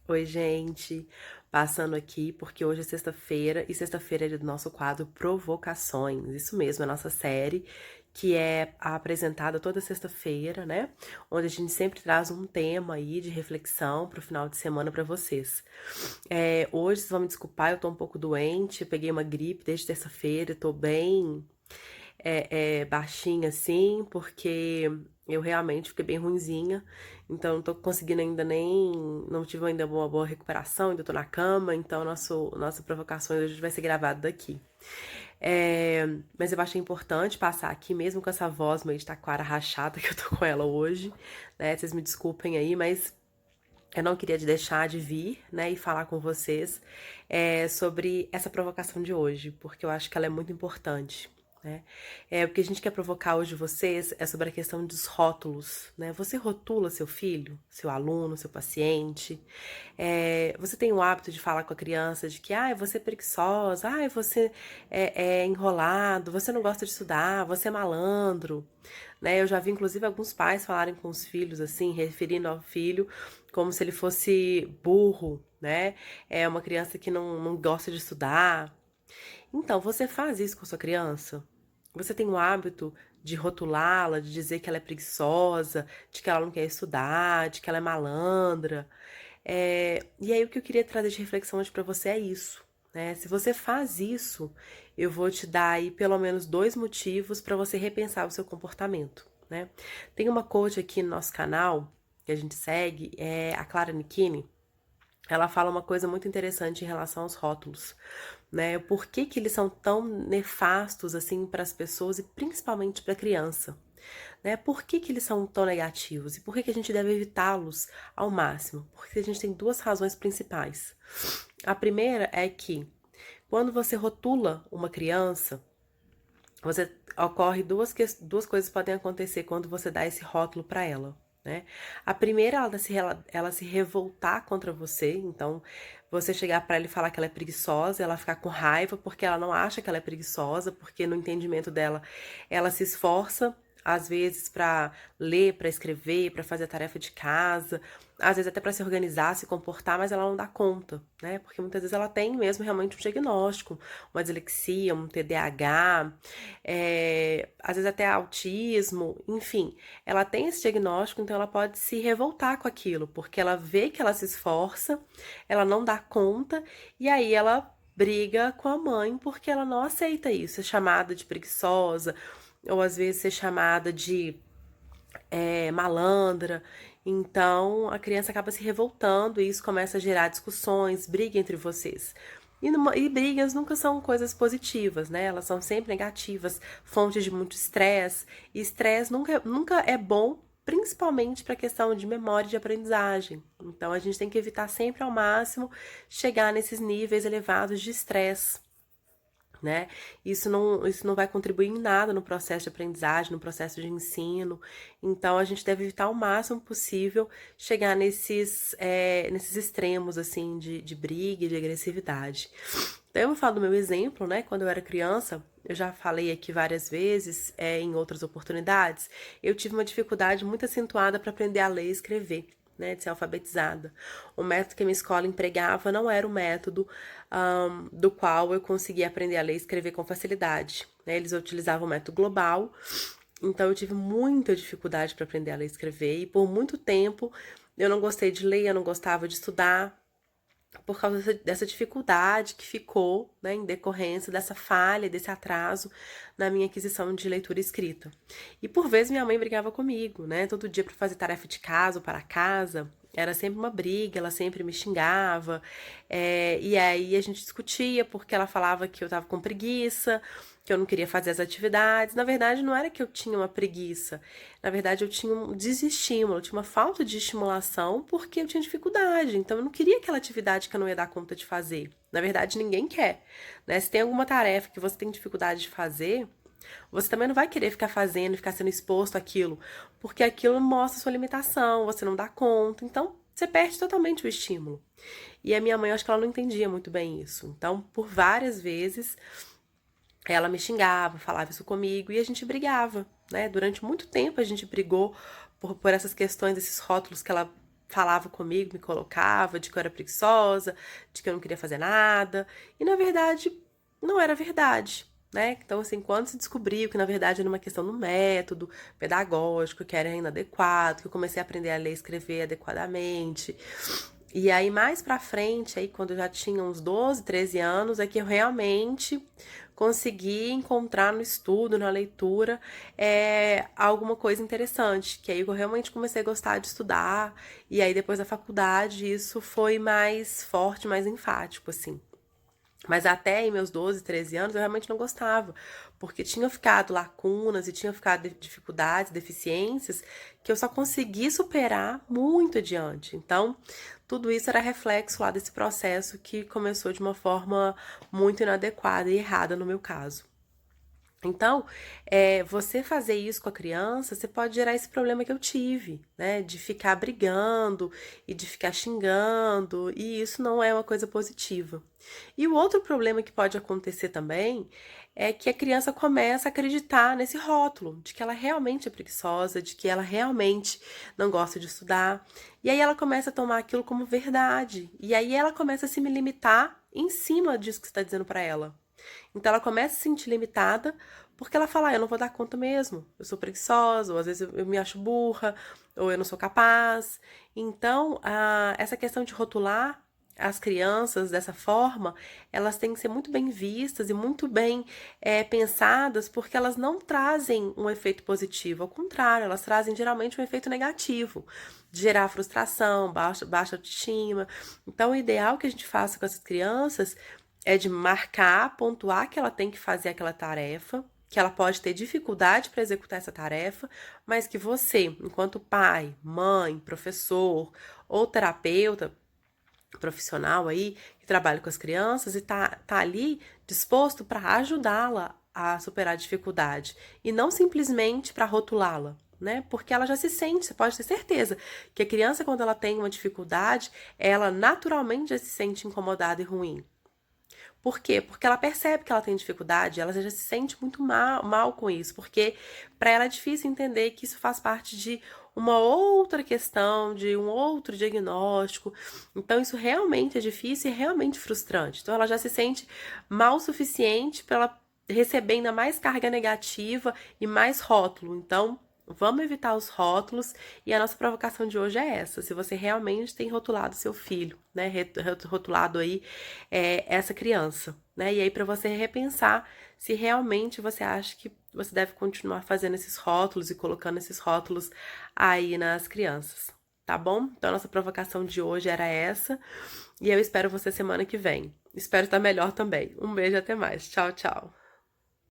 Oi, gente. Passando aqui porque hoje é sexta-feira e sexta-feira é do nosso quadro Provocações. Isso mesmo, a nossa série que é apresentada toda sexta-feira, né? Onde a gente sempre traz um tema aí de reflexão para o final de semana para vocês. Hoje, vocês vão me desculpar, eu tô um pouco doente, eu peguei uma gripe desde terça-feira, eu tô bem baixinha assim, porque eu realmente fiquei bem ruinzinha, então não tô conseguindo ainda nem, não tive ainda uma boa recuperação, ainda tô na cama, então nossa provocações hoje vai ser gravado daqui. Mas eu achei importante passar aqui, mesmo com essa voz meio de taquara rachada que eu tô com ela hoje, né? Vocês me desculpem aí, mas eu não queria deixar de vir, né, e falar com vocês sobre essa provocação de hoje, porque eu acho que ela é muito importante, né? O que a gente quer provocar hoje vocês é sobre a questão dos rótulos, né? Você rotula seu filho, seu aluno, seu paciente? Você tem o hábito de falar com a criança de que, você é preguiçosa, você é enrolado, você não gosta de estudar, você é malandro, né? Eu já vi, inclusive, alguns pais falarem com os filhos, assim, referindo ao filho como se ele fosse burro, né? É uma criança que não gosta de estudar. Então, você faz isso com a sua criança? Você tem o hábito de rotulá-la, de dizer que ela é preguiçosa, de que ela não quer estudar, de que ela é malandra. E aí, o que eu queria trazer de reflexão hoje pra você é isso, né? Se você faz isso, eu vou te dar aí pelo menos dois motivos para você repensar o seu comportamento, né? Tem uma coach aqui no nosso canal que a gente segue, é a Clara Nichini. Ela fala uma coisa muito interessante em relação aos rótulos, né? Por que que eles são tão nefastos assim para as pessoas e principalmente para a criança, né? Por que que eles são tão negativos e por que que a gente deve evitá-los ao máximo? Porque a gente tem duas razões principais. A primeira é que quando você rotula uma criança, você ocorre duas coisas podem acontecer quando você dá esse rótulo para ela, né? A primeira, ela se revoltar contra você, então você chegar para ela e falar que ela é preguiçosa, ela ficar com raiva porque ela não acha que ela é preguiçosa, porque no entendimento dela, ela se esforça às vezes para ler, para escrever, para fazer a tarefa de casa, às vezes até para se organizar, se comportar, mas ela não dá conta, né? Porque muitas vezes ela tem mesmo realmente um diagnóstico, uma dislexia, um TDAH, às vezes até autismo, enfim, ela tem esse diagnóstico, então ela pode se revoltar com aquilo, porque ela vê que ela se esforça, ela não dá conta, e aí ela briga com a mãe porque ela não aceita isso, é chamada de preguiçosa, ou às vezes ser chamada de malandra. Então a criança acaba se revoltando e isso começa a gerar discussões, briga entre vocês. E brigas nunca são coisas positivas, né? Elas são sempre negativas, fonte de muito estresse. E estresse nunca é bom, principalmente para a questão de memória e de aprendizagem. Então a gente tem que evitar sempre ao máximo chegar nesses níveis elevados de estresse, né? Isso não vai contribuir em nada no processo de aprendizagem, no processo de ensino. Então, a gente deve evitar o máximo possível chegar nesses extremos, assim, de briga e de agressividade. Então, eu vou falar do meu exemplo, né? Quando eu era criança, eu já falei aqui várias vezes, em outras oportunidades, eu tive uma dificuldade muito acentuada para aprender a ler e escrever, né, de ser alfabetizada. O método que a minha escola empregava não era o método do qual eu conseguia aprender a ler e escrever com facilidade, né? Eles utilizavam o método global, então eu tive muita dificuldade para aprender a ler e escrever, e por muito tempo eu não gostei de ler, eu não gostava de estudar, por causa dessa dificuldade que ficou, né, em decorrência dessa falha, desse atraso na minha aquisição de leitura e escrita. E por vezes minha mãe brigava comigo, né, todo dia para fazer tarefa de casa ou para casa, era sempre uma briga, ela sempre me xingava, e aí a gente discutia porque ela falava que eu tava com preguiça, que eu não queria fazer as atividades. Na verdade, não era que eu tinha uma preguiça, na verdade, eu tinha um desestímulo, eu tinha uma falta de estimulação porque eu tinha dificuldade. Então, eu não queria aquela atividade que eu não ia dar conta de fazer. Na verdade, ninguém quer, né? Se tem alguma tarefa que você tem dificuldade de fazer, você também não vai querer ficar fazendo, ficar sendo exposto àquilo, porque aquilo mostra sua limitação, você não dá conta. Então, você perde totalmente o estímulo. E a minha mãe, eu acho que ela não entendia muito bem isso. Então, por várias vezes, ela me xingava, falava isso comigo e a gente brigava, né? Durante muito tempo a gente brigou por essas questões, esses rótulos que ela falava comigo, me colocava de que eu era preguiçosa, de que eu não queria fazer nada, e na verdade não era verdade, né? Então, assim, quando se descobriu que na verdade era uma questão do método pedagógico, que era inadequado, que eu comecei a aprender a ler e escrever adequadamente. E aí, mais pra frente, aí, quando eu já tinha uns 12, 13 anos, é que eu realmente consegui encontrar no estudo, na leitura, alguma coisa interessante. Que aí eu realmente comecei a gostar de estudar. E aí, depois da faculdade, isso foi mais forte, mais enfático, assim. Mas até em meus 12, 13 anos eu realmente não gostava, porque tinham ficado lacunas e tinham ficado dificuldades, deficiências, que eu só consegui superar muito adiante. Então, tudo isso era reflexo lá desse processo que começou de uma forma muito inadequada e errada no meu caso. Então, você fazer isso com a criança, você pode gerar esse problema que eu tive, né? De ficar brigando e de ficar xingando, e isso não é uma coisa positiva. E o outro problema que pode acontecer também é que a criança começa a acreditar nesse rótulo, de que ela realmente é preguiçosa, de que ela realmente não gosta de estudar, e aí ela começa a tomar aquilo como verdade, e aí ela começa a se limitar em cima disso que você está dizendo para ela. Então ela começa a se sentir limitada porque ela fala, eu não vou dar conta mesmo, eu sou preguiçosa, ou às vezes eu me acho burra, ou eu não sou capaz. Então, essa questão de rotular as crianças dessa forma, elas têm que ser muito bem vistas e muito bem pensadas, porque elas não trazem um efeito positivo, ao contrário, elas trazem geralmente um efeito negativo, de gerar frustração, baixa autoestima. Então, o ideal que a gente faça com essas crianças é de marcar, pontuar que ela tem que fazer aquela tarefa, que ela pode ter dificuldade para executar essa tarefa, mas que você, enquanto pai, mãe, professor ou terapeuta profissional aí, que trabalha com as crianças e tá ali disposto para ajudá-la a superar a dificuldade e não simplesmente para rotulá-la. Né? Porque ela já se sente, você pode ter certeza que a criança, quando ela tem uma dificuldade, ela naturalmente já se sente incomodada e ruim. Por quê? Porque ela percebe que ela tem dificuldade, ela já se sente muito mal com isso, porque para ela é difícil entender que isso faz parte de uma outra questão, de um outro diagnóstico. Então, isso realmente é difícil e realmente frustrante. Então, ela já se sente mal o suficiente para ela receber ainda mais carga negativa e mais rótulo. Então, vamos evitar os rótulos e a nossa provocação de hoje é essa. Se você realmente tem rotulado seu filho, né? Rotulado aí essa criança, né? E aí para você repensar se realmente você acha que você deve continuar fazendo esses rótulos e colocando esses rótulos aí nas crianças, tá bom? Então a nossa provocação de hoje era essa e eu espero você semana que vem. Espero estar melhor também. Um beijo, até mais. Tchau, tchau.